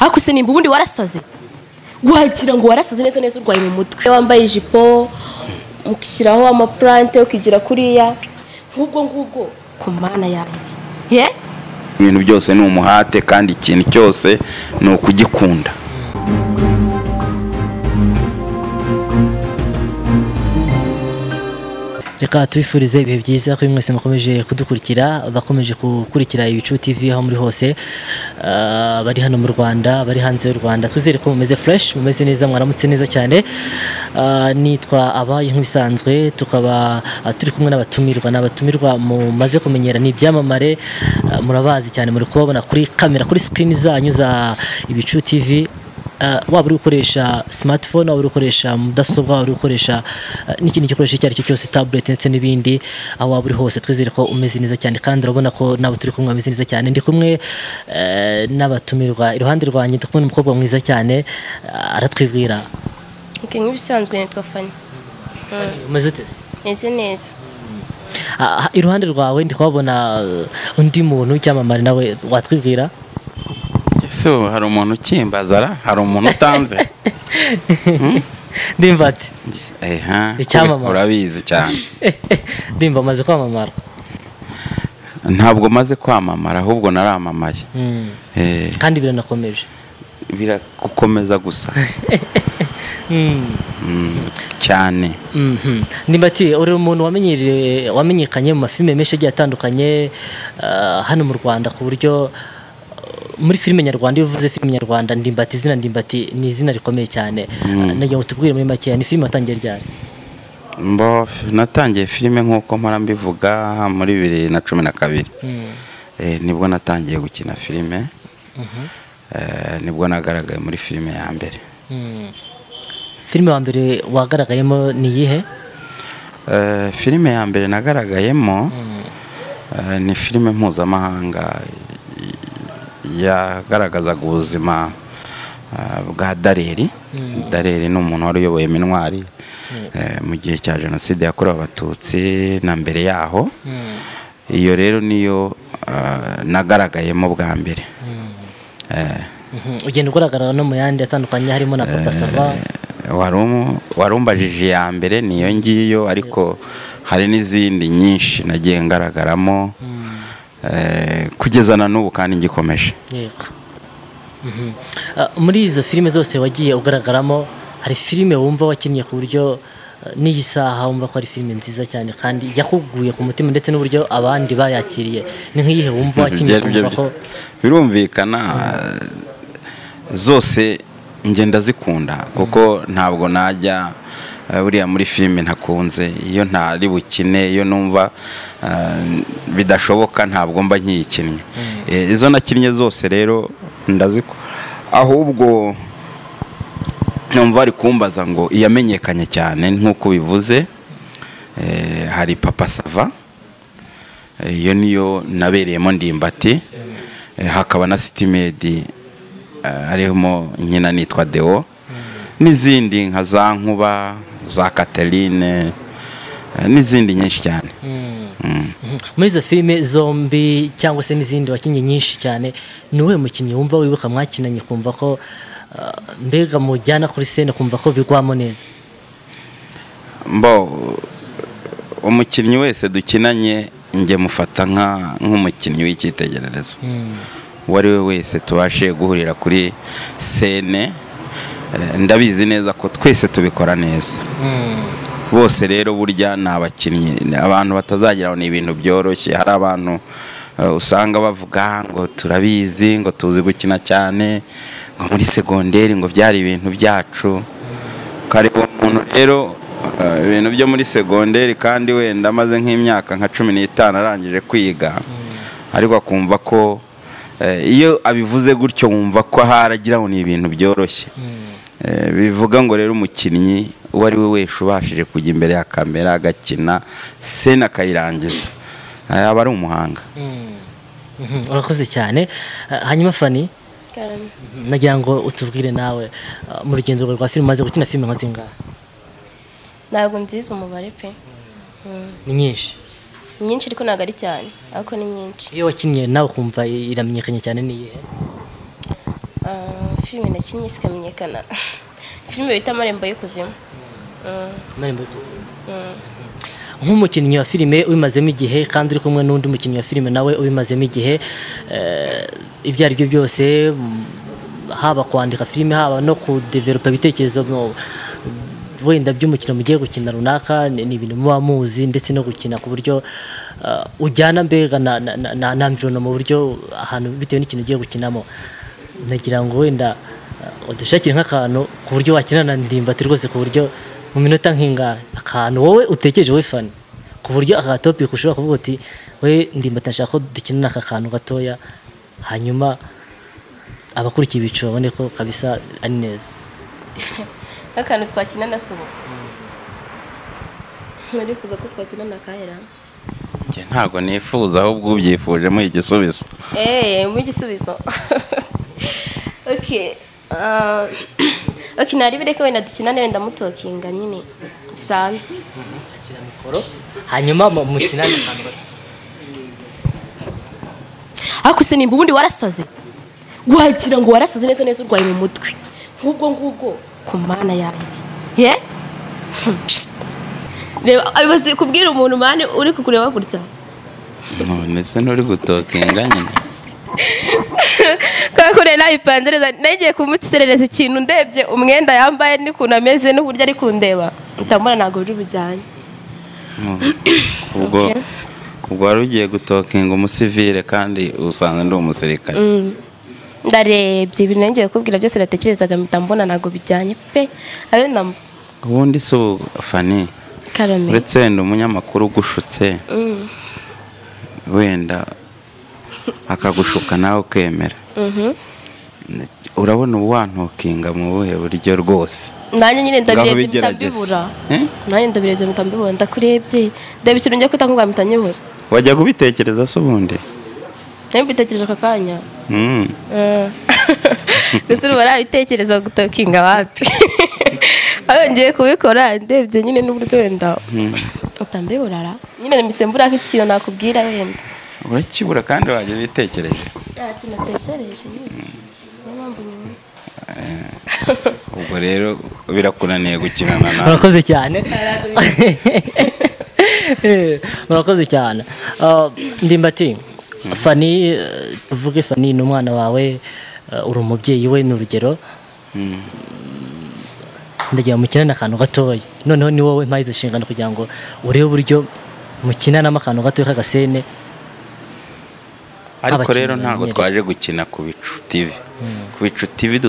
ariko se nimba ubundi warasaze wagira ngo warasaze neza neza urwaye mu mutwe wambaye ijipo ukishyiraho amaplante ukigira kuriya ngubwo ku mana yanjye ibintu byose ni umuhate kandi ikintu cyose ni ukugikunda. Reka tubifurize ibihe byiza kuri mwese mukomeje kudukurikira bakomeje gukurikira Ibicu TV aho muri hose bari hano mu Rwanda bari hanze y'u Rwanda twizere ko mumeze fresh mumeze neza mwaramutse neza cyane nitwa abaye nk'ibisanzwe tukaba turi kumwe n'abatumirwa mumaze kumenyera ni ibyamamare murabazi cyane muri kubabona kuri kamera kuri screen zanyu za Ibicu TV waba uri gukoresha smartphone waba uri gukoresha mudasobwa waba uri gukoresha n'ikindi gikoresho icyo ari cyo cyose tablet ndetse n'ibindi aho waba uri hose twizere ko umeze neza cyane kandi urabona ko nabo turi kumwe ameze neza cyane ndi kumwe n'abatumirwa iruhande rwanjye ndi kumwe n'umukobwa mwiza cyane aratwibwira nk'ibisanzwe nitwa Fanny. Umeze ute? Meze neza. Iruhande rwawe ndi kubona undi muntu cyamamare nawe watwibwira So hari umuntu ukimbazara hari umuntu utanze Ndimbati urabizi cyane Ndimba maze kwamamara ntabwo maze kwamamara ahubwo naramamaye kandi biranakomeje biragukomeza gusa cyane Ndimbati uri umuntu wamenyekanye mu mafilme menshi agiye atandukanye hano mu Rwanda ku buryo muri filime nyarwanda iyo uvuze filime nyarwanda Ndimbati izina Ndimbati ni izina rikomeye cyane nagiye utubwire muri make ni filime watangiye ryari natangiye filime nk'uko mpora mbivuga muri 2012 nibwo natangiye gukina filime nibwo nagaragaye muri filime ya mbere filime wa mbere wagaragayemo ni iyihe filime ya mbere nagaragayemo ni filime mpuzamahanga yagaragazaga ubuzima bwa Daleri ni umuntu wari uyoboye Minwari mu gihe cya jenoside yakorewe abatutsi na mbere yaho iyo rero niyo nagaragayemo bwa mbere ugenda ugaragara no mu yandi atandukanye harimo na Papa Sava warumbajije ya mbere niyo ngiyo ariko hari n'izindi nyinshi nagiye ngaragaramo kugeza na n'ubu kandi ngikomeje. Muri izo filime zose wagiye ugaragaramo hari filime wumva wakinnye ku buryo n'iyi saha wumva ko ari filime nziza cyane kandi yakuguye ku mutima ndetse n'uburyo abandi bayakiriye ni nk'iyihe wumva wakinnye kumva ko birumvikana zose ngenda zikunda kuko ntabwo najya buriya muri filime ntakunze iyo ntari bukine iyo numva bidashoboka ntabwo mba nkiyikinnye izo nakinnye zose rero ndaziko ahubwo numva ari kumbaza ngo iyamenyekanye cyane nk'uko bivuze hari Papa Sava iyo niyo nabereyemo Ndimbati hakaba na Sitimedi harimo nyina nitwa Deo n'izindi nka za Nkuba za Catherine n'izindi nyinshi cyane muri izo filime zombi cyangwa se n'izindi wakinnye nyinshi cyane niwe mukinnyi wumva wibuka mwakinanye kumva ko mbega mujyana kuri scene kumva ko bigwamo neza umukinnyi wese dukinanye nge mufata nk'umukinnyi w'icyitegererezo uwo ari we wese tubashe guhurira kuri scene ndabizi neza ko twese tubikora neza bose rero burya ni abakinnyi abantu batazagira ngo ni ibintu byoroshye hari abantu usanga bavuga ngo turabizi ngo tuzi gukina cyane ngo muri segonderi ngo byari ibintu byacu kare umuntu rero ibintu byo muri segonderi kandi wenda amaze nk'imyaka nka 15 arangije kwiga ariko akumva ko iyo abivuze gutyo wumva ko haragira ngo ni ibintu byoroshye bivuga ngo rero umukinnyi uwo ari we wese ubashije kujya imbere ya kamera agakina scene akayirangiza aba ari umuhanga. Urakoze cyane hanyuma Fanny nagira ngo utubwire nawe mu rugendo rwa filime maze gukina filime nka zingahe ntabwo nziza umubare pe ni nyinshi ariko ntabwo ari cyane ariko ni nyinshi iyo wakinnye nawe kumva iramenyekanye cyane ni iyihe filime nakinnye zikamenyekana filime bita Amarembo y'Ikuzimu. Amarembo y'Ikuzimu. Nk'umukinnyi wa filime ubimazemo igihe kandi uri kumwe n'undi mukinnyi wa filime nawe ubimazemo igihe, ibyo ari byo byose, haba kwandika filime haba no kudevelopa ibitekerezo wenda by'umukino mugiye gukina runaka, ni ibintu muba muzi, ndetse no gukina ku buryo ujyana mbega na environment mu buryo ahantu bitewe n'ikintu ugiye gukinamo. Nagira ngo wenda udushakire nk'akantu ku buryo wakina na Ndimbati rwose, ku buryo mu minota nk'ingahe akantu wowe utekereje we Fanny, ku buryo aka topic ushobora kuvuga uti we Ndimbati nshaka ko dukina aka kantu gatoya, hanyuma abakurikiye ibicu babone ko kabisa ari neza. Nk'akantu twakina na Subo. Narifuza ko twakina na Kahera. Ntabwo nifuza, ahubwo ubyifuje mu igisubizo. Mu igisubizo. Okay. Okay, nari bireke wenda dukinane wenda mutokinga nyine bisanzwe. Akira mikoro hanyuma mukinane akantu. Akuse nimba ubundi warasaze. Wagira ngo warasaze neza urwaye mu mutwe. Ngubwo ku mana yanjye. Ye? Reba abibaze kubwira umuntu mane uri kukureba gutya. None se nturi gutokinga nyine. Kakure nayo ipandereza nagiye kumutserereza ikintu ndebye umwenda yambaye n'ukuntu ameze n'uburyo ari kundeba. Utambona nago biri bujyanye. Ubwo wari ugiye gutokinga umusivile kandi usanga ndi umusirikare. Ndarebye ibintu nagiye kubwira byose natekerezaga mitambona nago bijyanye pe. Abe namba. Ubundi so Fanny. Karame. Uretse wenda umunyamakuru ugushutse. Wenda akagushuka nawe ukemera. Urabona ubu wantokinga mu buhe buryo rwose. Nanjye nyine ndabirebye bitambibura. Nanjye ndabirebye bitambibura ndakurebye. Ndebe ikintu njye kutangwa mitanyibura. Wajya kubitekereza so ubundi? Nabitekereje akakanya. Gusa barabitekereza gutokinga wapi. Abongiye kubikora ndebye nyine n'uburyo wenda utambibura. Nyine nimisembura nk'ikiyo nakubwira wenda. Urakibura kandi wajya bitekereje. Kinatekereje nyine. Niyo nyuze. Ubwo rero birakunaniye gukinana nawe. Murakoze cyane. Murakoze cyane. Ndimbati, Fanny, tuvuge Fanny ni umwana wawe, uri umubyeyi we n'urugero. Ndagira mukinana akantu gatoya. Noneho ni wowe mpayize inshingano kugira ngo urebe uburyo mukinana akantu gatoya k'agasene. Ariko rero ntabwo twaje gukina ku Bicu TV. Ku Bicu TV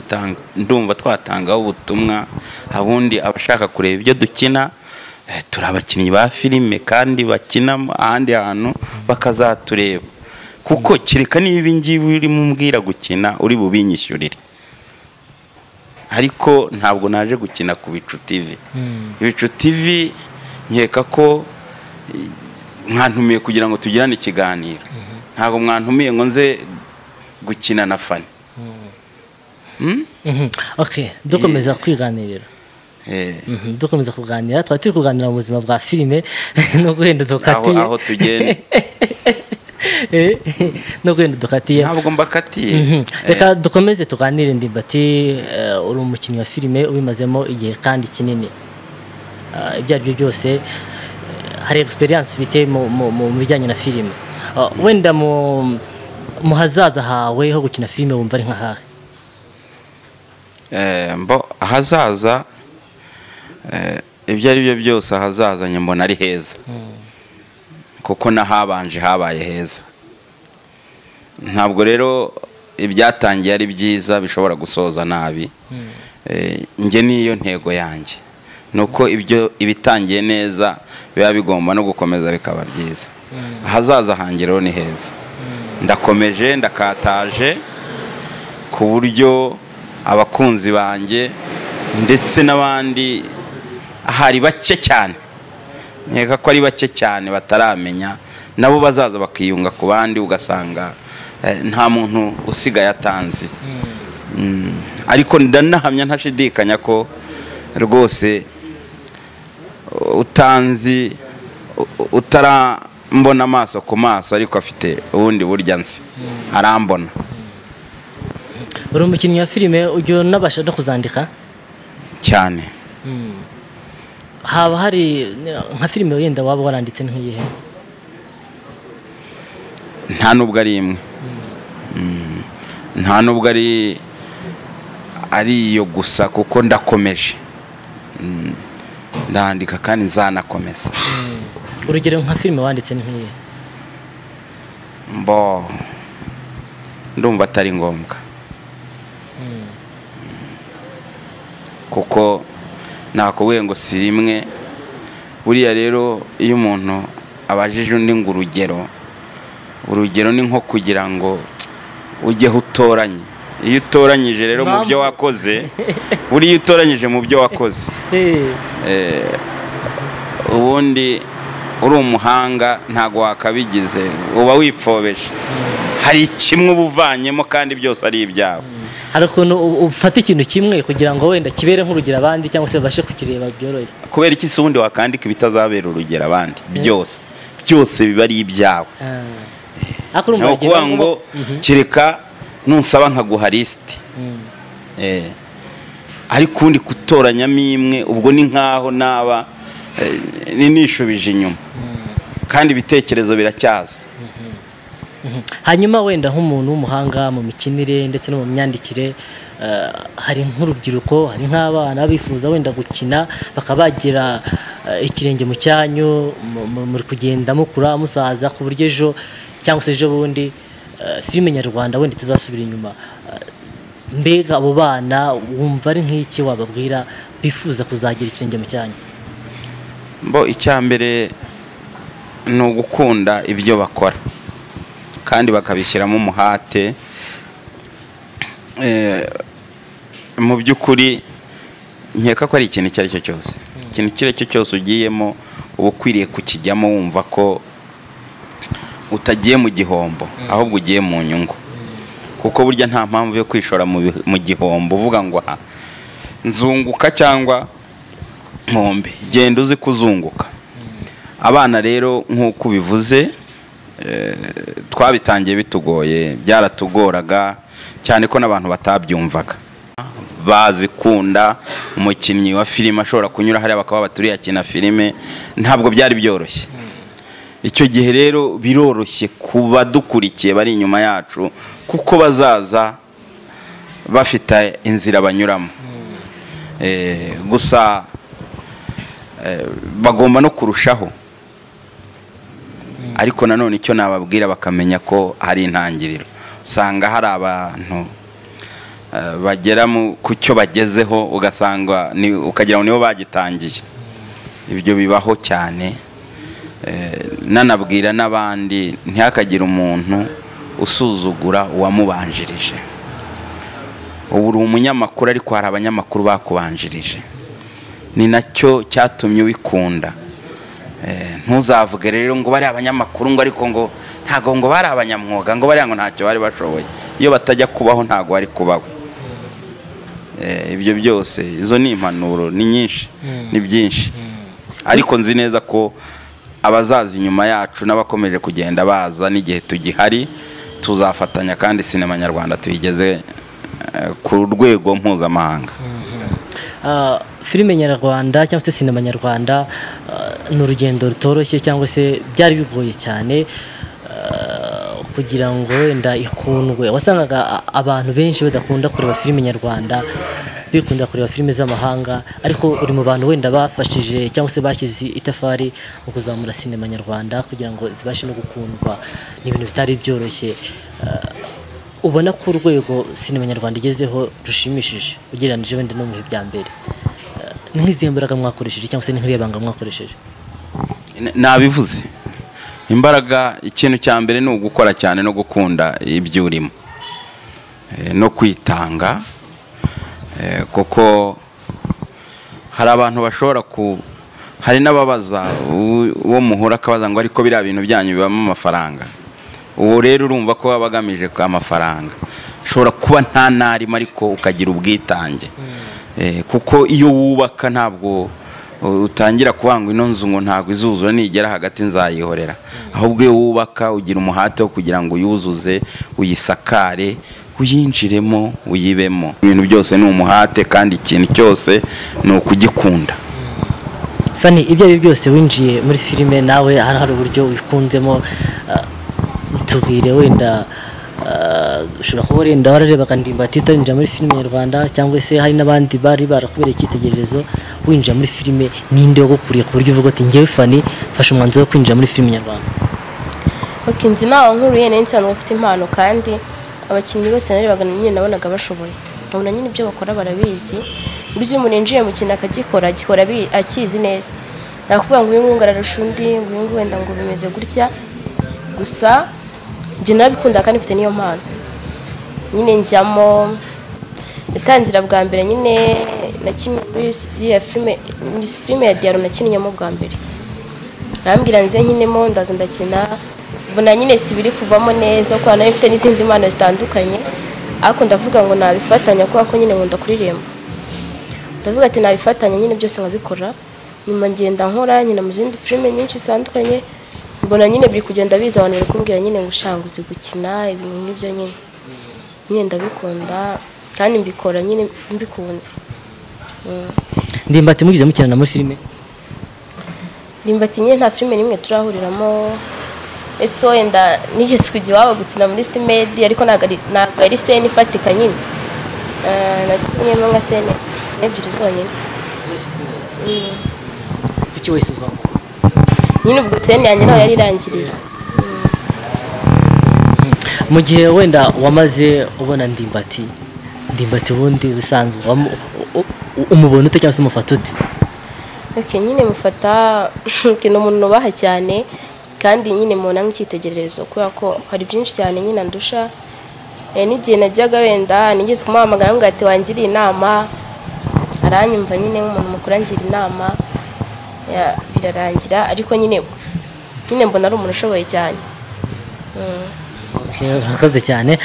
ndumva twatangaho ubutumwa, abundi abashaka kureba ibyo dukina, turi abakinnyi ba filime kandi bakina ahandi hantu bakazatureba. Kuko kireka niba ibi ngibi urimo umbwira gukina uri bubinyishyurire. Ariko ntabwo naje gukina ku Bicu TV. Bicu TV nkeka ko mwantumiye kugira ngo tugirane ikiganiro. Ntabwo mwantumiye ngo nze gukina na Fanny. Okay, dukomeza kwiganirira. Dukomeza kuganira, twari turi kuganira mu buzima bwa filime no guhenda dukatiye. Aho tugende. No guhenda dukatiye. Ntabwo mbakatiye. Reka dukomeze tuganire Ndimbati, uri umukinnyi wa filime ubimazemo igihe kandi kinini. Ibyo ari byo byose hari experience ufite mu bijyanye na filime. Wenda mu hazaza hawe ho gukina filime wumva ari nkahahe? Hazaza ibyo ari byo byose ahazaza mbona ari heza. Kuko nahabanje habaye heza. Ntabwo rero ibyatangiye ari byiza bishobora gusoza nabi. Nge niyo ntego yanjye. Nuko ibitangiye neza biba bigomba no gukomeza bikaba byiza. Ahazaza hanjye rero ni heza. Ndakomeje ndakataje ku buryo abakunzi banjye ndetse n'abandi ahari bake cyane, nkeka ko ari bake cyane bataramenya, nabo bazaza bakiyunga ku bandi ugasanga nta muntu usigaye atanzi. Ariko ndanahamya ntashidikanya ko rwose utanzi utarambona amaso ku maso ariko afite ubundi burya nzi arambona. uri umukinnyi wa filime ujya unabasha no kuzandika cyane. haba hari nka filime wenda waba waranditse nk'iyihe? nta nubwo ari imwe, nta nubwo ari iyo gusa, kuko ndakomeje, ndandika kandi nzanakomeza. urugero nka filime wanditse nk'iyihe? ndumva atari ngombwa, kuko nakubwiye ngo si imwe. buriya rero iyo umuntu abajije undi ngo urugero ni nko kugira ngo ujyeho utoranye. iyo utoranyije rero mu byo wakoze, buriya iyo utoranyije mu byo wakoze, ubundi uri umuhanga ntago wakabigize, uba wipfobeje. hari kimwe ubuvanyemo kandi byose ari ibyawe. hari ukuntu ufata ikintu kimwe kugira ngo wenda kibere nk'urugero abandi, cyangwa se babashe kukireba byoroshye. kubera iki se ubundi wakandika ibitazabera urugero abandi? byose biba ari ibyawe. ni ukuvuga ngo kereka nunsaba nkaguha lisiti, ariko ubundi gutoranyamo imwe, ubwo ni nkaho naba nishubije inyuma, kandi ibitekerezo biracyaza. hanyuma wenda nk'umuntu w'umuhanga mu mikinire ndetse no mu myandikire, hari nk'urubyiruko, hari nk'abana bifuza wenda gukina, bakaba bagira ikirenge mu cyanyu, muri kugenda mukura musaza, ku buryo ejo cyangwa se ejo bundi filime nyarwanda wenda itazasubira inyuma. mbega abo bana wumva ari nk'iki wababwira bifuza kuzagira ikirenge mu cyanyu? icya mbere ni ugukunda ibyo bakora kandi bakabishyiramo umuhate. mu by'ukuri nkeka ko ari ikintu icyo ari cyo cyose, ikintu icyo ari cyo cyose ugiyemo uba ukwiriye kukijyamo wumva ko utagiye mu gihombo, ahubwo ugiye mu nyungu. kuko burya nta mpamvu yo kwishora mu gihombo uvuga ngo nzunguka cyangwa nkombe. genda uzi kuzunguka. abana rero nk'uko ubivuze, twabitangiye bitugoye, byaratugoraga cyane ko n'abantu batabyumvaga. bazikunda umukinnyi wa filime ashobora kunyura hariya bakaba baturiye akina filime, ntabwo byari byoroshye. icyo gihe rero biroroshye kuba dukurikiye bari inyuma yacu, kuko bazaza bafite inzira banyuramo. gusa bagomba no kurushaho, ariko nanone icyo nababwira bakamenya ko hari intangiriro. usanga hari abantu bagera ku cyo bagezeho ugasanga ukagira ngo nibo bagitangiye. ibyo bibaho cyane. nanabwira n'abandi ntihakagire umuntu usuzugura uwamubanjirije. ubu uri umunyamakuru, ariko hari abanyamakuru bakubanjirije, ni nacyo cyatumye ubikunda. ntuzavuge rero ngo bari abanyamakuru ngo ariko ngo ntago ngo bari abanyamwuga, ngo bari ngo ntacyo bari bashoboye. iyo batajya kubaho ntago bari kubaho. ibyo byose, izo ni impanuro, ni nyinshi, ni byinshi. ariko nzi neza ko abazaza inyuma yacu n'abakomeje kugenda baza, n'igihe tugihari tuzafatanya, kandi sinema nyarwanda tuyigeze ku rwego mpuzamahanga. filime nyarwanda cyangwa se sinema nyarwanda ni urugendo rutoroshye, cyangwa se byari bigoye cyane kugira ngo wenda ikundwe. wasangaga abantu benshi badakunda kureba filime nyarwanda, bikunda kureba filime z'amahanga, ariko uri mu bantu wenda bafashije cyangwa se bashyize itafari mu kuzamura sinema nyarwanda kugira ngo zibashe no gukundwa. ni ibintu bitari byoroshye. ubona ko urwego sinema nyarwanda igezeho rushimishije ugereranije wenda no mu bihe bya mbere? ni nk'izihe mbaraga mwakoresheje, cyangwa se ni nk'iriya banga mwakoresheje? nabivuze, imbaraga, ikintu cya mbere ni ugukora cyane no gukunda ibyo urimo, no kwitanga. kuko hari abantu bashobora hari n'ababaza uwo muhura akabaza ngo ariko biriya bintu byanyu bibamo amafaranga. uwo rero urumva ko baba bagamije amafaranga. ushobora kuba nta narimo ariko ukagira ubwitange. kuko iyo wubaka ntabwo utangira kubanga ino nzu ngo ntabwo izuzura, nigera hagati nzayihorera. ahubwo iyo wubaka ugira umuhate wo kugira ngo uyuzuze, uyisakare, uyinjiremo uyibemo. Ibintu byose ni umuhate kandi ikintu cyose ni ukugikunda. Fanny, ibyo ari byose winjiye muri filime nawe hari uburyo wikunzemo, tubwire wenda ushobora kuba wenda wararebaga Ndimbati utarinjira muri filime nyarwanda, cyangwa se hari n'abandi bari barakubereye icyitegererezo winjira muri filime, ninde wagukuriye ku buryo uvuga ati ngewe Fanny mfashe umwanzuro wo kwinjira muri filime nyarwanda? Nzi nawe nkuriye nari nsanzwe mfite impano, kandi abakinnyi bose narebaga nyine nabonaga bashoboye, nkabona nyine ibyo bakora barabizi. Burya umuntu yinjiye mu kintu akagikora akizi neza, nakuvuga ngo uyu nguyu ararusha undi, ngo uyu nguyu wenda ngo bimeze gutya. Gusa njye nabikunda kandi mfite niyo mpano nyine njyamo. Natangira bwa mbere nyine nakinnye muri iriya filime ya Diaro nakinnyemo bwa mbere, arambwira nze nkinemo, ndaza ndakina, mbona nyine si biri kuvamo neza kuko nari mfite n'izindi mpano zitandukanye, ariko ndavuga ngo nabifatanya kuko nyine nkunda kuririmba. Ndavuga ati nabifatanya nyine byose nkabikora. Nyuma ngenda nkora nyine mu zindi filime nyinshi zitandukanye, mbona nyine biri kugenda biza, abantu bari kumbwira nyine ngo ushanguze gukina ibintu nk'ibyo nyine ndabikunda kandi mbikora nyine mbikunze. Ndimbati mugize mukina muri filime? Ndimbati nyine nta filime nimwe turahuriramo, ese wenda nigeze kujya iwabo gukina muri Stimedi, ariko ntabwo yari scene ifatika nyine. Nakinyemo nka scene ebyiri zonyine. Kuki wese uvamo? Nyine ubwo scene yanjye nayo yari irangiriye. Mu gihe wenda wamaze ubona Ndimbati ubundi bisanzwe umubona ute cyangwa se umufata ute? Nyine mufata kino umuntu nubaha cyane, kandi nyine mubona nk'icyitegererezo kubera ko hari byinshi cyane nyine andusha. N'igihe najyaga wenda nigeze kumuhamagara ngo ati wangiriye inama, aranyumva nyine nk'umuntu mukuru angira inama, birarangira. Ariko nyine mbona ari umuntu ushoboye cyane. Urakoze cyane.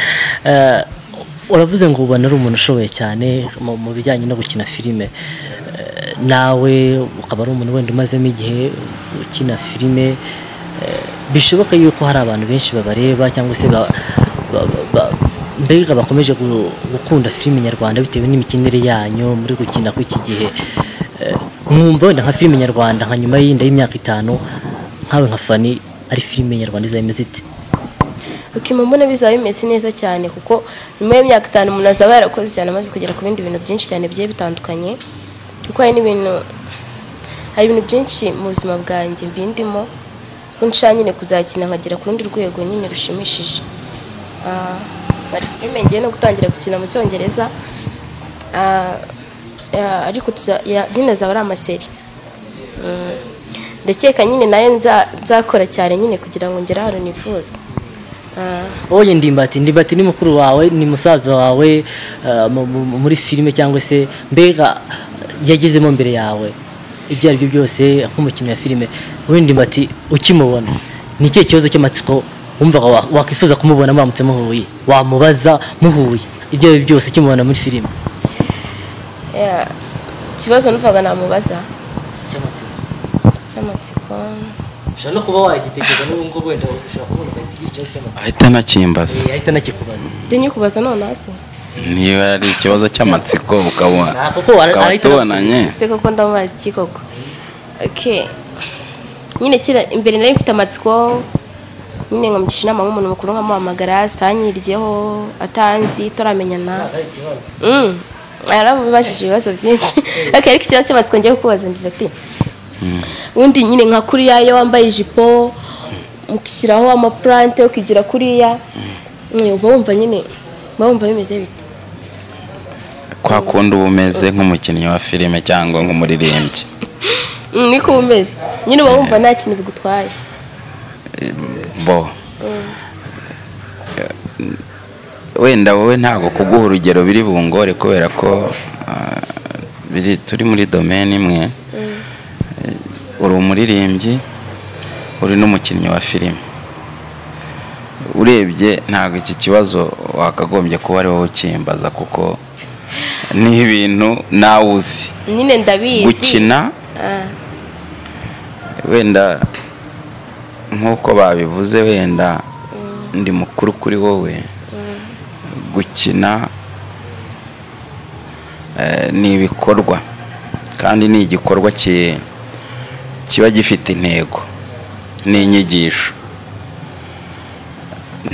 Uravuze ngo ubona ari umuntu ushoboye cyane mu bijyanye no gukina filime, nawe ukaba ari umuntu wenda umazemo igihe ukina filime, bishoboka yuko hari abantu benshi babareba cyangwa se mbega bakomeje gukunda filime nyarwanda bitewe n'imikinire yanyu muri gukina kw'iki gihe. Mwumva wenda nka filime nyarwanda nka nyuma y'imyaka 5 nkawe nka Fanny ari filime nyarwanda izameze ite? Mbona bizaba bimeze neza cyane, kuko nyuma y'imyaka 5 umuntu azaba yarakoze cyane, amaze kugera ku bindi bintu byinshi cyane bigiye bitandukanye, kuko hari ibintu byinshi mu buzima bwanjye mbindimo, nshaka nyine kuzakina nkagera ku rundi rwego nyine rushimishije. Hari filime ngiye no gutangira gukina mu Cyongereza, ariko nyine zaba ari amaseri. Ndakeka nyine nayo nzakora cyane nyine kugira ngo ngere ahantu nifuza. Oye Ndimbati ni mukuru wawe, ni musaza wawe muri filime, cyangwa se mbega yagezemo mbere yawe? Ibyo ari byo byose nk'umukinnyi wa filime, wowe Ndimbati ukimubona ni ikihe kibazo cy'amatsiko wumvaga wakwifuza kumubona mwamutse muhuye, wamubaza muhuye? Ibyo ari byo byose ukimubona muri filime. Ikibazo numvaga namubaza cy'amatsiko ushaka no kuba wagitekereza n'ubwo wenda ushaka kubona ikibazo cy'amatsiko ahita nakimbaza, ahita nakikubaza. Denye kubaza none hasi niba ari ikibazo cy'amatsiko ukabona tubonanye siteko ko ndamubaza iki koko. Nyine kira imbere nari mfite amatsiko, nyine nkamugisha inama nk'umuntu mukuru nkamuhamagara, sanyiryeho atanzi turamenyana. Arabubajije ibibazo byinshi. Ariko ikibazo cy'amatsiko ngiye kukubaza Ndimbati, undi nyine nka kuriya yo wambaye ijipo mukishyiraho amaplante ukigira kuriya, wumva nyine wumva bimeze bite? Kwa kundi ubumeze nk'umukinnyi wa filime cyangwa nk'umuririmbyi? Niko umeze nyine, wumva nta kintu bigutwaye? Wenda wowe ntago kuguha urugero biri bungore, kubera ko turi muri domaine imwe. Uri umuririmbyi, uri n'umukinnyi wa filime. Urebye ntago iki kibazo wakagombye kuba ari wowe ukimbaza, kuko ni ibintu nawe uzi nyine ndabizi gukina. Wenda nkuko babivuze, wenda ndi mukuru kuri wowe, gukina ni ibikorwa kandi ni igikorwa kiba gifite intego n'inyigisho.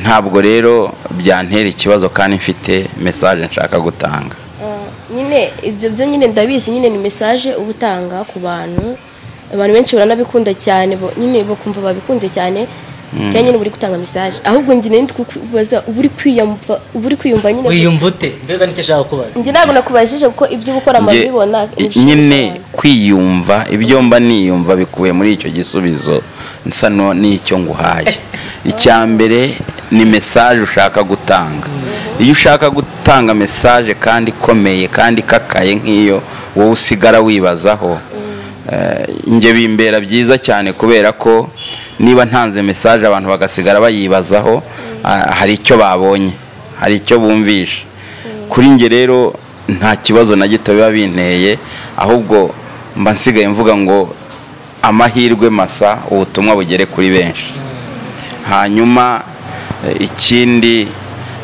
Ntabwo rero byantera ikibazo kandi mfite message nshaka gutanga. Nyine ibyo byo nyine ndabizi, nyine ni message uba utanga ku bantu benshi baranabikunda cyane, nyine bakumva babikunze cyane kandi nyine uri gutanga message. Ahubwo njye nindi kukubaza uri kwiyumva nyine wiyumva ute? Mbega nicyo ashaka kubaza. Njye ntabwo nakubajije kuko ibyo gukora amabibona nyine kwiyumva, ibyo mba niyumva bikuye muri icyo gisubizo nsa n'icyo nguhaye. Icya mbere ni message ushaka gutanga. Iyo ushaka gutanga message kandi ikomeye kandi kakaye nk'iyo wowe usigara wibazaho, nge bimbera byiza cyane kubera ko niba ntanze message abantu bagasigara bayibazaho, hari icyo babonye, hari icyo bumvisha. Kuri nge rero nta kibazo na gito biba binteye, ahubwo mba nsigaye mvuga ngo amahirwe masa ubutumwa bugere kuri benshi. Hanyuma ikindi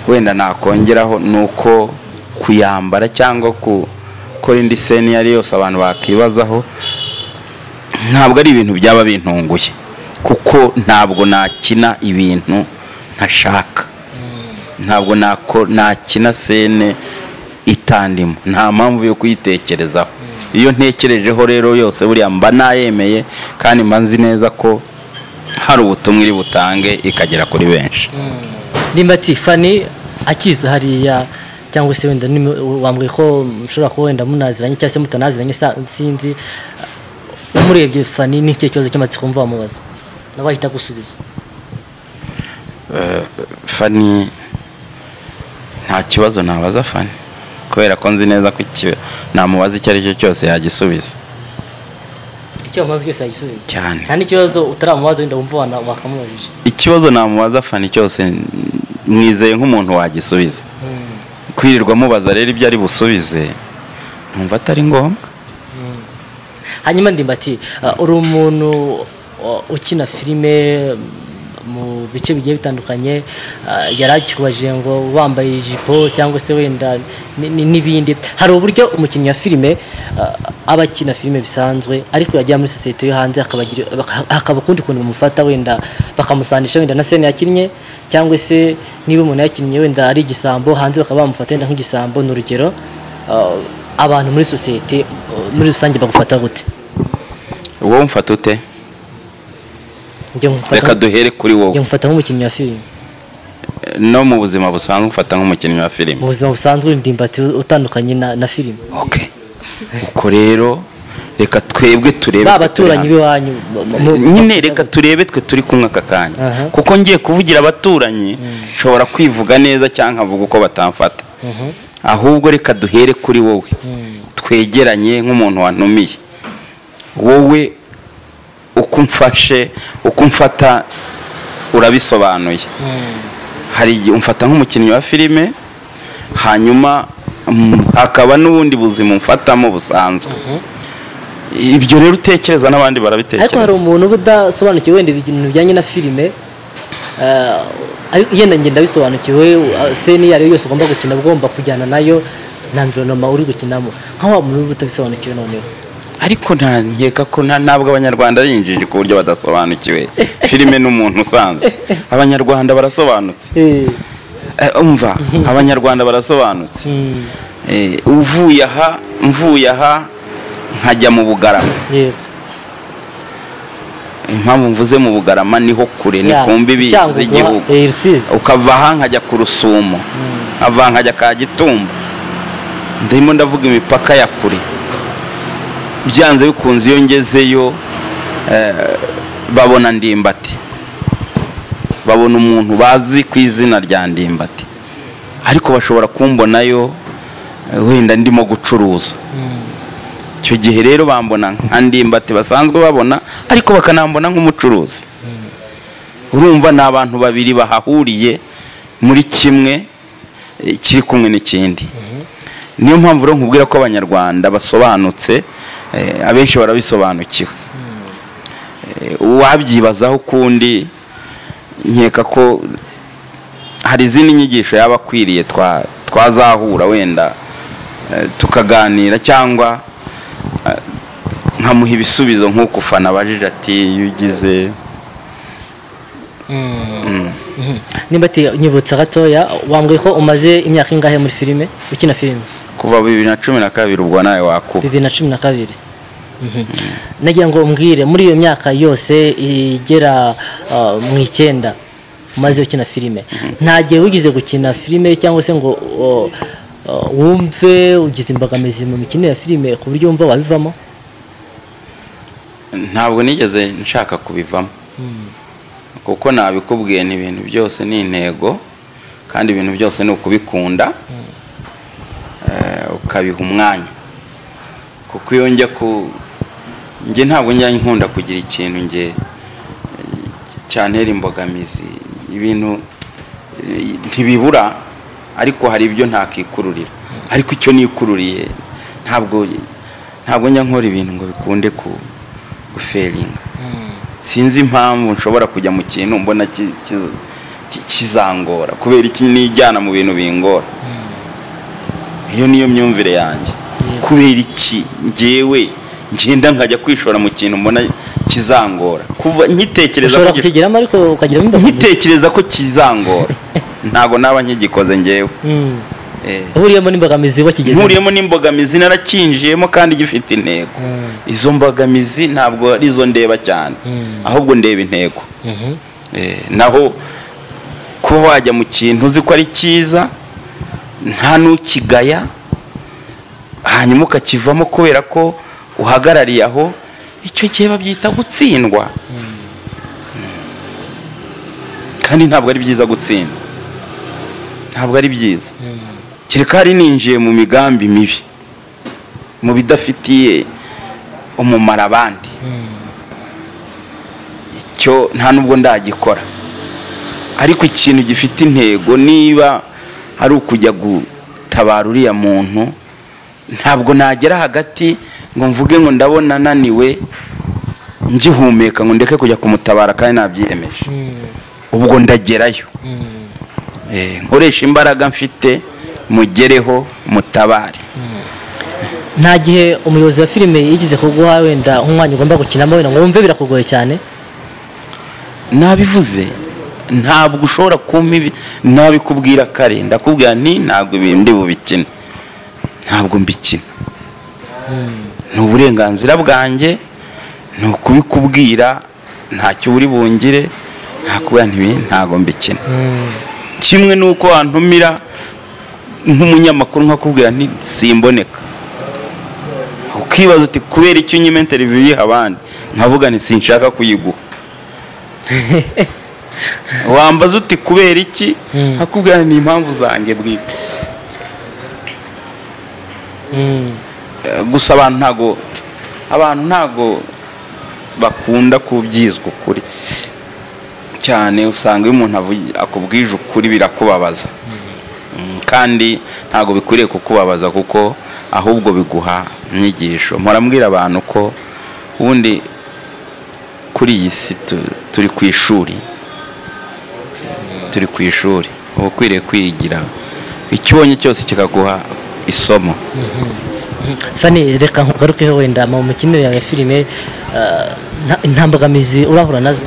wenda nakongeraho nuko kuyambara cyangwa gukora indi scene yari yose abantu bakibazaho, ntabwo ari ibintu byaba bintunguye kuko ntabwo nakina ibintu ntashaka. Ntabwo nakina scene itandimo, nta mpamvu yo kuyitekerezaho. Iyo ntekerejeho rero yose buriya mba nayemeye kandi mba nzi neza ko hari ubutumwa iri butange ikagera kuri benshi. Ndimbati Fanny akiza hariya cyangwa se wenda wambwiye ko mushobora kuba wenda munaziranye cyangwa se mutanaziranye sinzi, umurebye Fanny ni cyo kibazo cy'amatsiko mva wamubaza nawe ahita gusubiza? Fanny nta kibazo nabaza Fanny kubera ko nzi neza ko namubaza icyo ari cyo cyose yagisubiza. Icyo amaze cyose yagisubiza cyane, nta n'ikibazo utaramubaza wenda wumva wakamubajije? Ikibazo namubaza Fanny cyose mwizeye nk'umuntu wagisubiza. Kwirirwa mubaza rero ibyo ari busubize numva atari ngombwa. Hanyuma Ndimbati, uri umuntu ukina filime mu bice bigiye bitandukanye, yarakubajije ngo wambaye ijipo cyangwa se wenda n'ibindi. Hari uburyo umukinnyi wa filime abakina filime bisanzwe ariko yajya muri societe yo hanze hakaba kundi kuntu bamufata, wenda bakamusanisha wenda na scene yakinnye, cyangwa se niba umuntu yakinnye wenda ari igisambo hanze bakaba bamufata wenda nk'igisambo. N'urugero, abantu muri societe muri rusange bagufata gute? Wowe umfata ute? Reka duhere kuri wowe. Njye mufata nk'umukinnyi wa filime. No mu buzima busanzwe mfata nk'umukinnyi wa filime? Mu buzima busanzwe Ndimbati utandukanye na filime. Okay. Uko rero reka twebwe turebe abaturanyi biwanyu nyine, reka turebe twe turi kumwe aka kanya, kuko ngiye kuvugira abaturanyi nshobora kwivuga neza cyangwa nkavuga uko batamfata. Ahubwo reka duhere kuri wowe twegeranye nk'umuntu wantumiye. Wowe uko umfashe uko umfata urabisobanuye. Hari igihe umfata nk'umukinnyi wa filime, hanyuma hakaba n'ubundi buzima umfatamo busanzwe. Ibyo rero utekereza n'abandi barabitekereza. Ariko hari umuntu udasobanukiwe wenda ibintu bijyanye na filime, yenda ngenda bisobanukiwe scene yari yose ugomba gukina ugomba kujyana nayo na environment uri gukinamo, nkaho umuntu utabisobanukiwe noneho. Ariko nkeka ko ntabwo abanyarwanda ari injiji ku buryo badasobanukiwe filime n'umuntu usanzwe. Abanyarwanda barasobanutse. Umva, abanyarwanda barasobanutse. Mvuye aha nkajya mu Bugarama. Impamvu mvuze mu Bugarama niho kure, ni ku mbibi z'igihugu. Ukava aha nkajya ku Rusumo, ava nkajya Kagitumba. Ndimo ndavuga imipaka ya kure. Byanze bikunze iyo ngezeyo babona Ndimbati, babona umuntu bazi ku izina rya Ndimbati, ariko bashobora kumbonayo wenda ndimo gucuruza. Icyo gihe rero bambona nka Ndimbati basanzwe babona, ariko bakanambona nk'umucuruzi. Urumva ni abantu babiri bahahuriye muri kimwe kiri kumwe n'ikindi. Niyo mpamvu rero nkubwira ko abanyarwanda basobanutse, abenshi barabisobanukiwe. Wabyibazaho kundi nkeka ko hari izindi nyigisho yaba akwiriye twazahura wenda tukaganira, cyangwa nkamuha ibisubizo nk'uko ufana abajije ati iyo ugize nimba ati nyibutsa gatoya, wambwiye ko umaze imyaka ingahe muri filime, ukina filime? kuva 2012 ubwo nawe wakuba 2012. Nagira ngo umbwire muri iyo myaka yose igera mu 9 umaze ukina filime, nta gihe wigize gukina filime cyangwa se ngo wumve ugize imbogamizi mu mikino ya filime ku buryo wumva wabivamo? ntabwo nigeze nshaka kubivamo, kuko nabikubwiye ni ibintu byose ni intego, kandi ibintu byose ni ukubikunda, ukabiha umwanya. kuko iyo njye ntabwo njya nkunda kugira ikintu njye cyantera imbogamizi. Ibintu ntibibura, ariko hari ibyo ntakikururira, ariko icyo nikururiye ntabwo njya nkora ibintu ngo bikunde guferinga. Sinzi impamvu nshobora kujya mu kintu mbona kizangora, kubera iki nijyana mu bintu bingora. Iyo niyo myumvire yanjye. Kubera iki ngewe ngenda nkajya kwishora mu kintu mbona kizangora, kuva nkitekereza ko kizangora ntago naba nkigikoze ngewe. Uhuriyemo n'imbogamizi wakigeze? Uhuriyemo n'imbogamizi narakinjiyemo kandi gifite intego. Izo mbogamizi ntabwo ari zo ndeba cyane, ahubwo ndeba intego. Naho kuba wajya mu kintu uzi ko ari cyiza nta n'ukigaya, hanyuma ukakivamo kubera ko uhagarariye aho, icyo gihe babyita gutsindwa. Kandi ntabwo ari byiza gutsinda, ntabwo ari byiza. Kereka hari ninjiye mu migambi mibi, mu bidafitiye umumaro abandi, icyo nta nubwo ndagikora. Ariko ikintu gifite intego, niba ari ukujya gutabara uriya muntu, ntabwo nagera hagati ngo mvuge ngo ndabona naniwe ngihumeka ngo ndeke kujya kumutabara kandi nabyiyemeje. Ubwo ndagerayo, nkoresha imbaraga mfite mugereho mutabare. Nta gihe umuyobozi wa filime yigize kuguha wenda nk'umwanya ugomba gukinamo wenda ngo wumve birakugoye cyane? Nabivuze, ntabwo ushobora kumpa nabikubwira kare, ndakubwira nti ntabwo ibindi bubikina, ntabwo mbikina. Ni uburenganzira bwanjye, ni ukubikubwira, ntacyo uri bungire, ntakubwira nti ntabwo mbikina. Kimwe nuko wantumira nk'umunyamakuru nkakubwira nti simboneka, ukibaza uti kubera icyo nyime interview yiha abandi, nkavuga nti sinshaka kuyiguha. Wambaza uti kubera iki, nkakubwira ni impamvu zanjye bwite. Gusa abantu ntago bakunda kubyizwa ukuri cyane. Usanga iyo umuntu akubwije ukuri birakubabaza, kandi ntago bikwiriye kukubabaza, kuko ahubwo biguha inyigisho. Murambwira abantu ko ubundi kuri iyi si turi ku ishuri, uba ukwiriye kwigira, icyonye cyose kikaguha isomo. Fani, reka nkugarukeho wenda mu mikinire yawe ya filime, nta mbogamizi urahura nazo?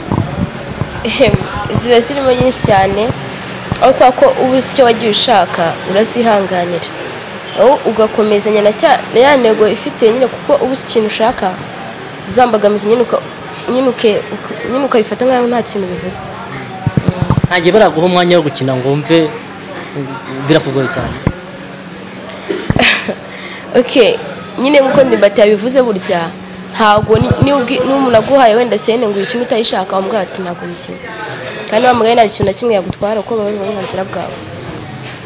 Ziba zirimo nyinshi cyane, ariko ko ubu icyo wagiye ushaka urazihanganira, ugakomezanya na ya ntego ifite nyine, kuko ubu ikintu ushaka uzambagamiza nyine ukayifata nk'aho nta kintu bivuze. Ntagiye baraguha umwanya wo gukina ngo wumve birakugoye cyane? Nyine nk'uko Ndimbati yabivuze, burya ntabwo n'umuntu aguhaye wenda sene ngo ikintu utayishaka wambwira ati ntabwo nkina, kandi wamubwiye nta kintu na kimwe yagutwara, kuko baba ari uburenganzira bwawe.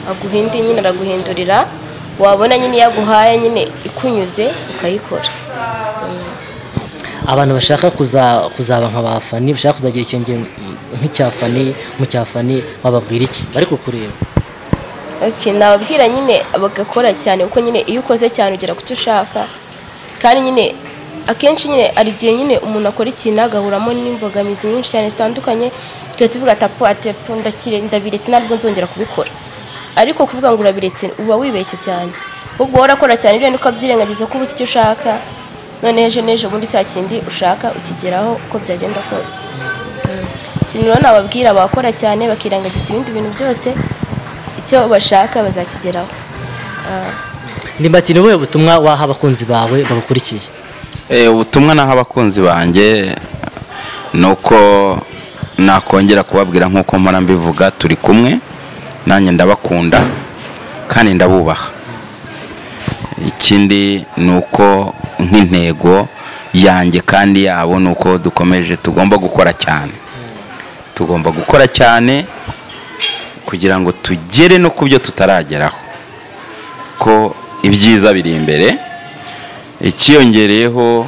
Aguha indi nyine, araguhindurira, wabona nyine yaguhaye nyine ikunyuze ukayikora. Abantu bashaka kuzaba nk'abafani, bashaka kuzagira ikenge nk'icyafani mu cyafani, wababwira iki bari kukureba? Nababwira nyine bagakora cyane, kuko nyine iyo ukoze cyane ugera ku cyo ushaka, kandi nyine akenshi nyine ari igihe nyine umuntu akora ikintu agahuramo n'imbogamizi nyinshi cyane zitandukanye tugahita tuvuga ati ndabiretse ntabwo nzongera kubikora, ariko kuvuga ngo urabiretse uba wibeshye cyane, ahubwo wowe urakora cyane ibyo niko byirengagiza ko uba uzi icyo ushaka, none ejo n'ejo bundi cya kindi ushaka ukigeraho uko byagenda kose. Ikintu rero nababwira abakora cyane bakirengagiza ibindi bintu byose, icyo bashaka bazakigeraho. Ndimbati, ni ubuhe butumwa waha abakunzi bawe babukurikiye? Ubutumwa naha abakunzi banjye ni uko nakongera kubabwira nk'uko mpora mbivuga, turi kumwe, nanjye ndabakunda kandi ndabubaha. Ikindi ni uko nk'intego yanjye kandi yabo ni uko tugomba gukora cyane, tugomba gukora cyane kugira ngo tugere no ku byo tutarageraho, ko ibyiza biri imbere. Ikiyongereyeho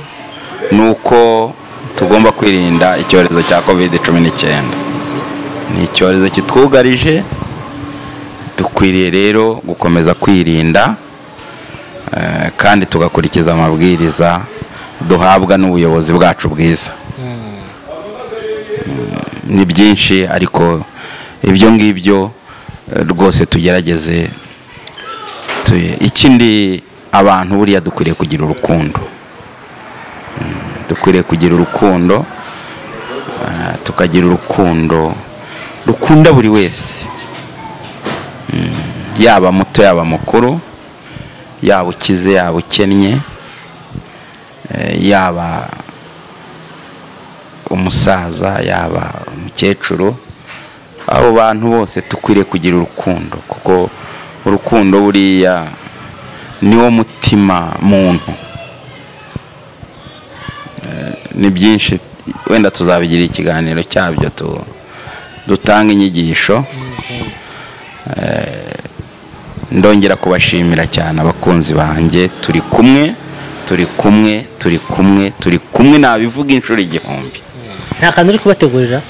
ni uko tugomba kwirinda icyorezo cya COVID-19. Ni icyorezo kitwugarije, dukwiriye rero gukomeza kwirinda kandi tugakurikiza amabwiriza duhabwa n'ubuyobozi bwacu bwiza. Ni byinshi ariko ibyo ngibyo rwose tugerageze. Ikindi, abantu buriya dukwiriye kugira urukundo, dukwiriye kugira urukundo, tukagira urukundo rukunda buri wese, yaba muto yaba mukuru, yaba ukize yaba ukennye, yaba umusaza yaba umukecuru. Abo bantu bose dukwiriye kugira urukundo, kuko urukundo buriya niwo mutima muntu. Ni byinshi, wenda tuzabigira ikiganiro cyabyo dutanga inyigisho. Ndongera kubashimira cyane abakunzi banjye, turi kumwe turi kumwe turi kumwe turi kumwe, nabivuga inshuro igihumbi. Nta kantu uri kubategurira?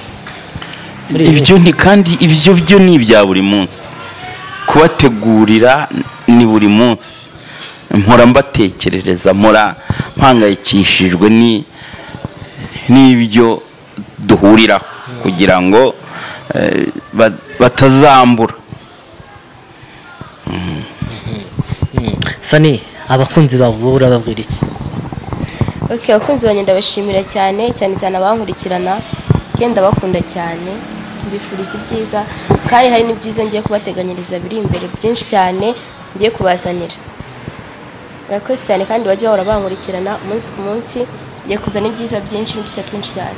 Ibyo ni kandi ibyo ni ibya buri munsi, kubategurira ni buri munsi. Mpora mbatekerereza, mpora mpangayikishijwe n'ibyo duhuriraho kugira ngo batazambura. Fanny, abakunzi bawe urababwira iki? Abakunzi banjye ndabashimira cyane cyane abankurikirana, kandi ndabakunda cyane, mbifuriza ibyiza, kandi hari n'ibyiza ngiye kubateganyiriza biri imbere byinshi cyane ngiye kubazanira. Murakoze cyane kandi bajye bahora bankurikirana umunsi ku munsi, ngiye kuzana ibyiza byinshi n'udushya twinshi cyane.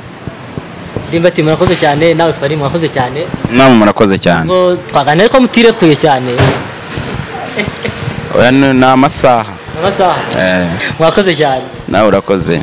Ndimbati, murakoze cyane, nawe Fanny murakoze cyane. Namwe murakoze cyane. Ngo twaganira ko mutirekuye cyane. Oya, ni amasaha. Murakoze cyane. Nawe urakoze.